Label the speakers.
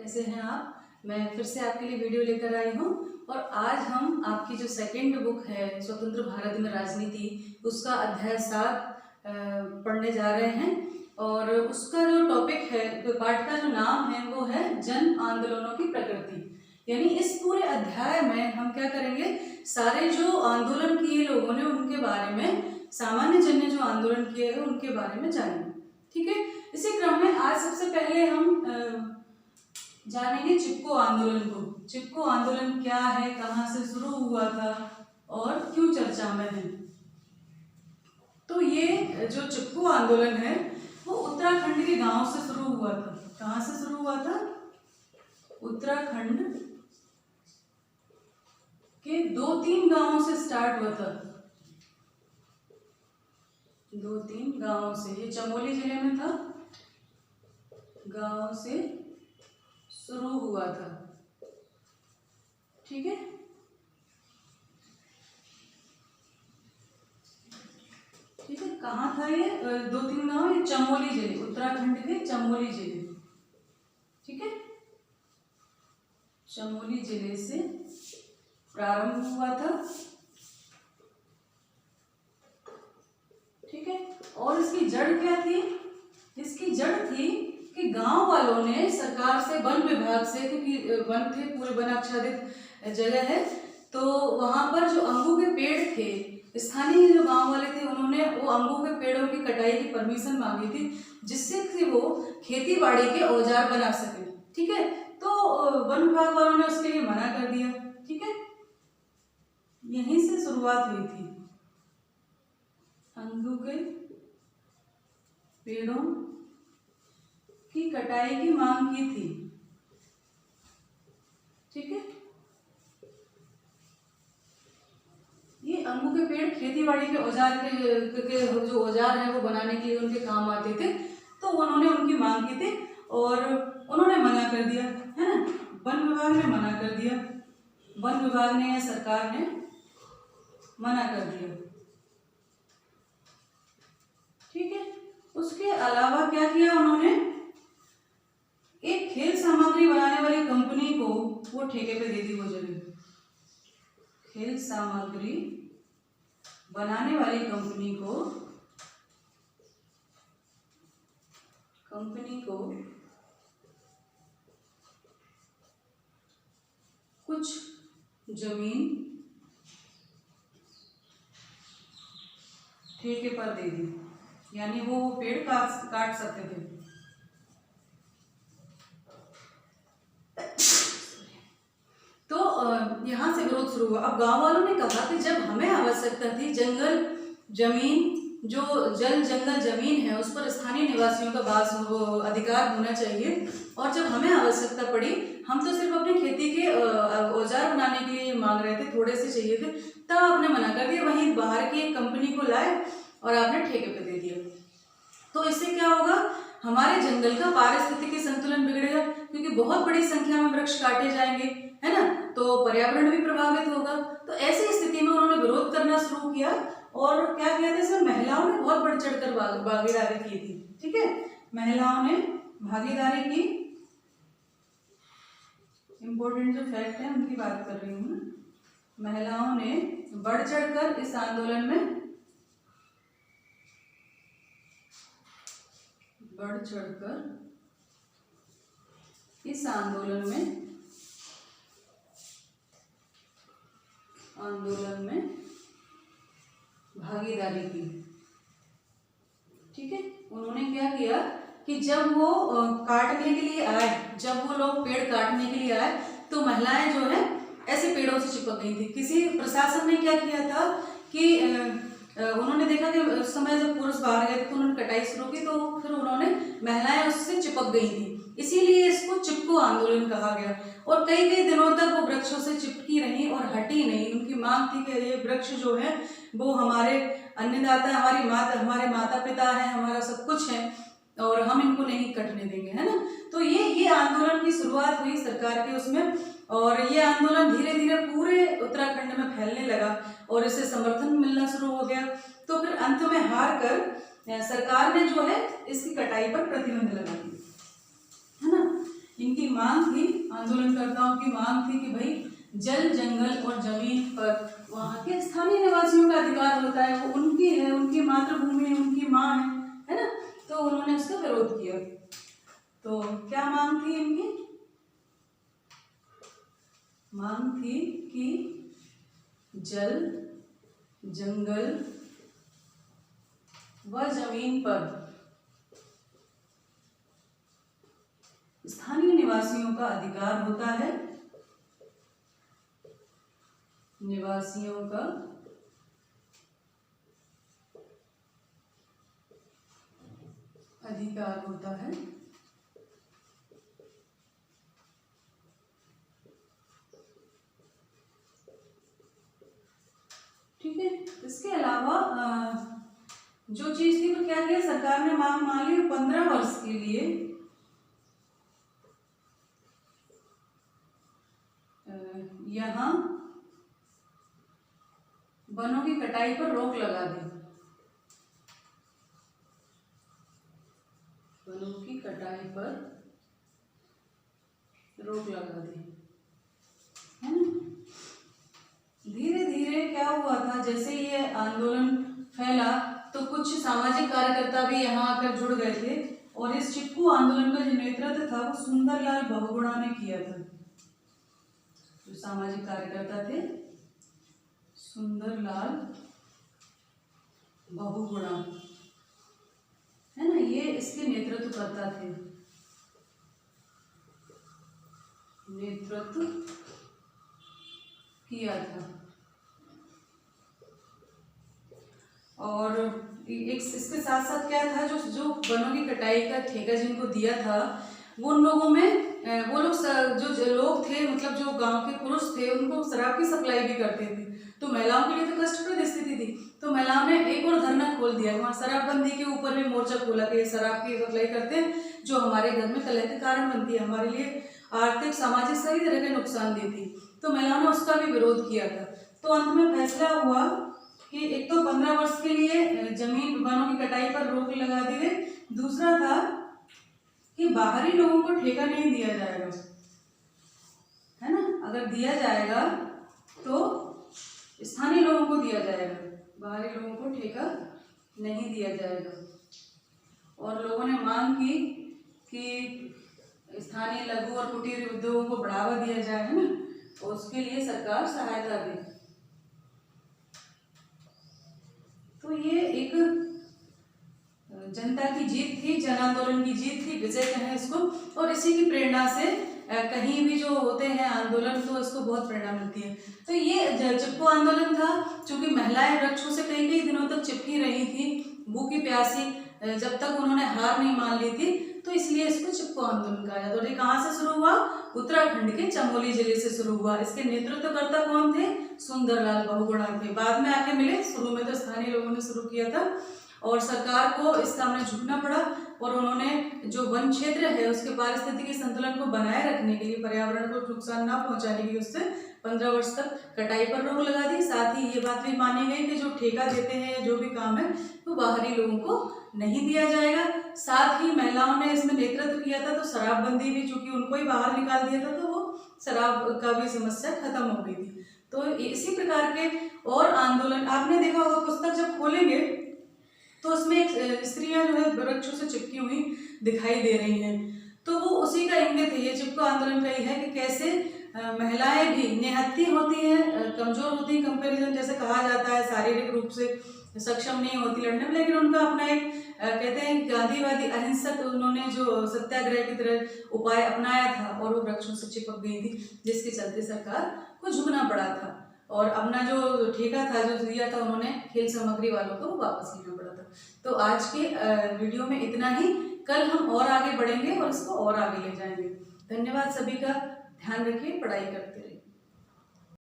Speaker 1: कैसे हैं आप। मैं फिर से आपके लिए वीडियो लेकर आई हूँ और आज हम आपकी जो सेकंड बुक है स्वतंत्र भारत में राजनीति, उसका अध्याय 7 पढ़ने जा रहे हैं। और उसका जो टॉपिक है, पाठ का जो नाम है वो है जन आंदोलनों की प्रकृति। यानी इस पूरे अध्याय में हम क्या करेंगे, सारे जो आंदोलन किए लोगों ने उनके बारे में, सामान्य जन ने जो आंदोलन किए हैं उनके बारे में जानेंगे। ठीक है, इसी क्रम में आज सबसे पहले हम जानेंगे चिपको आंदोलन को। चिपको आंदोलन क्या है, कहाँ से शुरू हुआ था और क्यों चर्चा में है। तो ये जो चिपको आंदोलन है वो उत्तराखंड के गांव से शुरू हुआ था। कहाँ से शुरू हुआ था? उत्तराखंड के 2-3 गांवों से स्टार्ट हुआ था। 2-3 गांवों से, ये चमोली जिले में था, गांव से शुरू हुआ था। ठीक है, ठीक है, कहाँ था ये 2-3 गांव? ये चमोली जिले, उत्तराखंड के चमोली जिले। ठीक है, चमोली जिले से प्रारंभ हुआ था। ठीक है, और इसकी जड़ क्या थी? इसकी जड़ थी कि गांव वालों ने सरकार से, वन विभाग से, क्योंकि वन थे, पूरे वन आच्छादित जगह है, तो वहां पर जो अम्बू के पेड़ थे, स्थानीय जो गांव वाले थे उन्होंने वो अम्बू के पेड़ों की कटाई की परमिशन मांगी थी, जिससे कि वो खेती बाड़ी के औजार बना सके। ठीक है, तो वन विभाग वालों ने उसके लिए मना कर दिया। ठीक है, यहीं से शुरुआत हुई थी। अम्बू के पेड़ों की कटाई की मांग की थी। ठीक है, ये अम्बू के पेड़ खेती बाड़ी के औजार के जो औजार है वो बनाने के लिए उनके काम आते थे, तो उन्होंने उनकी मांग की थी और उन्होंने मना कर दिया, है ना। वन विभाग ने मना कर दिया, वन विभाग ने या सरकार ने मना कर दिया। ठीक है, उसके अलावा क्या किया उन्होंने, एक खेल सामग्री बनाने वाली कंपनी को वो ठेके पे दे दी वो जमीन। खेल सामग्री बनाने वाली कंपनी को कुछ जमीन ठेके पर दे दी, यानी वो पेड़ काट सकते थे। तो यहाँ से विरोध शुरू हुआ। अब गांव वालों ने कहा कि जब हमें आवश्यकता थी, जंगल जमीन, जो जंगल जमीन है उस पर स्थानीय निवासियों का अधिकार होना चाहिए, और जब हमें आवश्यकता पड़ी, हम तो सिर्फ अपनी खेती के औजार बनाने के लिए मांग रहे थे, थोड़े से चाहिए थे, तब आपने मना कर दिया। वहीं बाहर की एक कंपनी को लाए और आपने ठेके पे दे दिया। तो इससे क्या होगा, हमारे जंगल का पारिस्थितिकी संतुलन बिगड़ेगा, क्योंकि बहुत बड़ी संख्या में वृक्ष काटे जाएंगे, है ना, तो पर्यावरण भी प्रभावित होगा। तो ऐसी स्थिति में उन्होंने विरोध करना शुरू किया और क्या किया था, इसमें महिलाओं ने बहुत बढ़ चढ़कर भागीदारी की थी। ठीक है, महिलाओं ने भागीदारी की। इंपॉर्टेंट जो फैक्ट है उनकी बात कर रही हूँ। महिलाओं ने बढ़ चढ़कर इस आंदोलन में भागीदारी की। ठीक है, उन्होंने क्या किया कि जब वो काटने के लिए आए, जब वो लोग पेड़ काटने के लिए आए, तो महिलाएं जो है ऐसे पेड़ों से चिपक गई थी। किसी प्रशासन ने क्या किया था कि उन्होंने देखा कि उस समय जब पुरुष बाहर गए तो उन्होंने कटाई शुरू की, तो फिर उन्होंने, महिलाएं उससे चिपक गई थी, इसीलिए इसको चिपको आंदोलन कहा गया। और कई दिनों तक वो वृक्षों से चिपकी रही और हटी नहीं। उनकी मांग थी कि ये वृक्ष जो है वो हमारे अन्नदाता, हमारे माता पिता है, हमारा सब कुछ है, और हम इनको नहीं कटने देंगे, है ना। तो ये आंदोलन की शुरुआत हुई सरकार के उसमें, और ये आंदोलन धीरे धीरे पूरे उत्तराखंड में फैलने लगा और इसे समर्थन मिलना शुरू हो गया। तो फिर अंत में हार कर सरकार ने जो है इसकी कटाई पर प्रतिबंध लगा दिया, है ना। इनकी मांग थी, आंदोलनकर्ताओं की मांग थी कि भाई जल, जंगल और जमीन पर वहाँ के स्थानीय निवासियों का अधिकार होता है, वो उनकी है, उनकी मातृभूमि है, उनकी माँ है ना। तो उन्होंने उसका विरोध किया। तो क्या मांग थी इनकी? मांग थी कि जल, जंगल व जमीन पर स्थानीय निवासियों का अधिकार होता है, निवासियों का अधिकार होता है। ठीक है। इसके अलावा जो चीज थी वो क्या किया सरकार ने मांग मान ली, 15 वर्ष के लिए यहाँ वनों की कटाई पर रोक लगा दी। वनों की कटाई पर रोक लगा दी, है ना। धीरे धीरे क्या हुआ था, जैसे ये आंदोलन फैला तो कुछ सामाजिक कार्यकर्ता भी यहाँ आकर जुड़ गए थे, और इस चिपकू आंदोलन का जो नेतृत्व था वो सुंदरलाल बहुगुणा ने किया था। जो सामाजिक कार्यकर्ता थे सुंदरलाल बहुगुणा, है ना, ये इसके नेतृत्व करता थे, नेतृत्व किया था। और इसके साथ साथ क्या था, जो वनों की कटाई का ठेका जिनको दिया था वो उन लोगों में वो लोग जो लोग थे, मतलब जो गांव के पुरुष थे, उनको शराब की सप्लाई भी करते थे। तो महिलाओं के लिए तो कष्टप्रद स्थिति थी। तो महिलाओं ने एक और धरना खोल दिया, वहाँ शराबबंदी के ऊपर भी मोर्चा खोला कि शराब की सप्लाई करते हैं जो हमारे घर में कलह के कारण बनती है, हमारे लिए आर्थिक, सामाजिक सभी तरह के नुकसान देती। तो महिलाओं ने उसका भी विरोध किया था। तो अंत में फैसला हुआ कि एक तो 15 वर्ष के लिए जमीन, वनों की कटाई पर रोक लगा दी गई। दूसरा था कि बाहरी लोगों को ठेका नहीं दिया जाएगा, है ना। अगर दिया जाएगा तो स्थानीय लोगों को दिया जाएगा, बाहरी लोगों को ठेका नहीं दिया जाएगा। और लोगों ने मांग की कि स्थानीय लघु और कुटीर उद्योगों को बढ़ावा दिया जाए, है ना, और उसके लिए सरकार सहायता दे। तो ये एक जनता की जीत थी, जन आंदोलन की जीत थी, विजय कहें इसको। और इसी की प्रेरणा से कहीं भी जो होते हैं आंदोलन तो इसको बहुत प्रेरणा मिलती है। तो ये चिपको आंदोलन था, क्योंकि महिलाएं वृक्षों से कई कई दिनों तक चिपकी रही थी, भूखी प्यासी, जब तक उन्होंने हार नहीं मान ली थी, तो इसलिए इसको चिपको आंदोलन कहा जाता है। और ये कहाँ से शुरू हुआ? उत्तराखंड के चमोली जिले से शुरू हुआ। इसके नेतृत्वकर्ता कौन थे? सुंदरलाल बहुगुणा थे। बाद में आके मिले, शुरू में तो स्थानीय लोगों ने शुरू किया था और सरकार को इस सामने झुकना पड़ा। और उन्होंने जो वन क्षेत्र है उसके पारिस्थितिकी संतुलन को बनाए रखने के लिए, पर्यावरण को नुकसान ना पहुंचाने के लिए उससे 15 वर्ष तक कटाई पर रोक लगा दी। साथ ही ये बात भी मानी गई कि जो ठेका देते हैं, जो भी काम है, वो बाहरी लोगों को नहीं दिया जाएगा। साथ ही महिलाओं ने इसमें नेतृत्व किया था, तो शराबबंदी भी, चूंकि उनको ही बाहर निकाल दिया था, तो वो शराब का भी समस्या खत्म हो गई थी। तो इसी प्रकार के और आंदोलन आपने देखा होगा, पुस्तक जब खोलेंगे तो उसमें एक स्त्रियां जो है वृक्षों से चिपकी हुई दिखाई दे रही हैं, तो वो उसी का इंगित है। ये चिपको आंदोलन का ही है कि कैसे महिलाएं भी निहत्थी होती हैं, कमजोर होती हैं, कंपैरिजन जैसे कहा जाता है, शारीरिक रूप से सक्षम नहीं होती लड़ने में, लेकिन उनका अपना एक कहते हैं गांधीवादी अहिंसक, उन्होंने जो सत्याग्रह की तरह उपाय अपनाया था और वो वृक्षों से चिपक गई थी, जिसके चलते सरकार को झुकना पड़ा था और अपना जो ठेका था जो दिया था उन्होंने खेल सामग्री वालों को वापस लेना पड़ा था। तो आज के वीडियो में इतना ही। कल हम और आगे बढ़ेंगे और इसको और आगे ले जाएंगे। धन्यवाद सभी का। ध्यान रखिए, पढ़ाई करते रहिए।